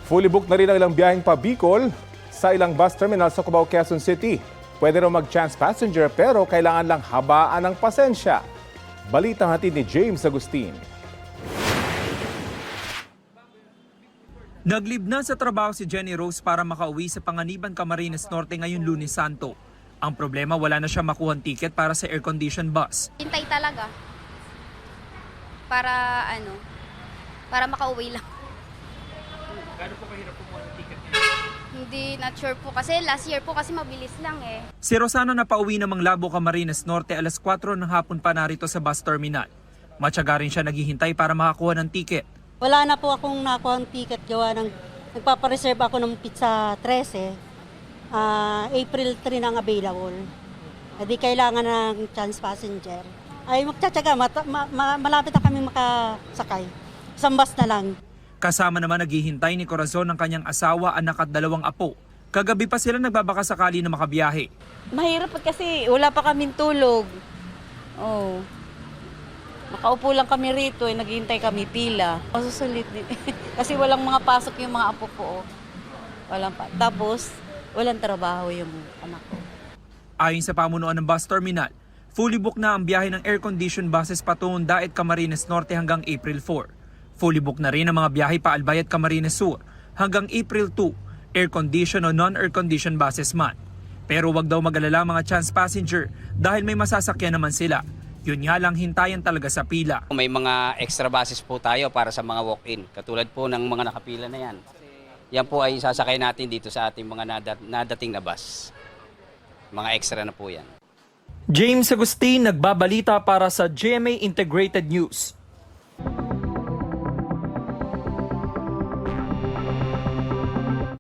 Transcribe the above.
Fully booked na rin ang ilang biyaheng pa Bicol sa ilang bus terminal sa Cubao, Quezon City. Pwede raw mag-chance passenger pero kailangan lang habaan ng pasensya. Balitang hatid ni James Agustin. Naglibna sa trabaho si Jenny Rose para makauwi sa Panganiban, Camarines Norte ngayong Lunes Santo. Ang problema, wala na siya makuhang ticket para sa air-conditioned bus. Hintay talaga. Para makauwi lang. Gano'n po kahirap kumuha ng ticket? Hindi, not sure po. Kasi last year po kasi mabilis lang eh. Si Rosana napauwi ng Manglabo, Camarines Norte alas 4 ng hapon pa narito sa bus terminal. Matyaga rin siya naghihintay para makakuha ng ticket. Wala na po akong nakuha ang ticket gawa ng nagpapareserve ako ng pizza 13. April 3 nang available. Hindi kailangan ng chance passenger. Ay magtsatsaga, malapit na kami makasakay. Isang bus na lang. Kasama naman naghihintay ni Corazon ng kanyang asawa, anak at 2 apo. Kagabi pa sila nagbabaka sakali na makabiyahe. Mahirap kasi wala pa kaming tulog. Oh. Makaupo lang kami rito, naghihintay kami pila. Masusulit din. Kasi walang mga pasok yung mga apo ko. Walang pa. Tapos, walang trabaho yung anak ko. Ayon sa pamunuan ng bus terminal, fully booked na ang biyahe ng air-conditioned buses patungong Daet, Camarines Norte hanggang April 4. Fully booked na rin ang mga biyahe pa Albayat, Camarines Sur hanggang April 2, air-conditioned o non-air-conditioned buses man. Pero wag daw mag-alala mga chance passenger dahil may masasakyan naman sila. Yun nga lang, hintayan talaga sa pila. May mga extra buses po tayo para sa mga walk-in. Katulad po ng mga nakapila na yan. Yan po ay sasakay natin dito sa ating mga nadating na bus. Mga extra na po yan. James Agustin, nagbabalita para sa GMA Integrated News.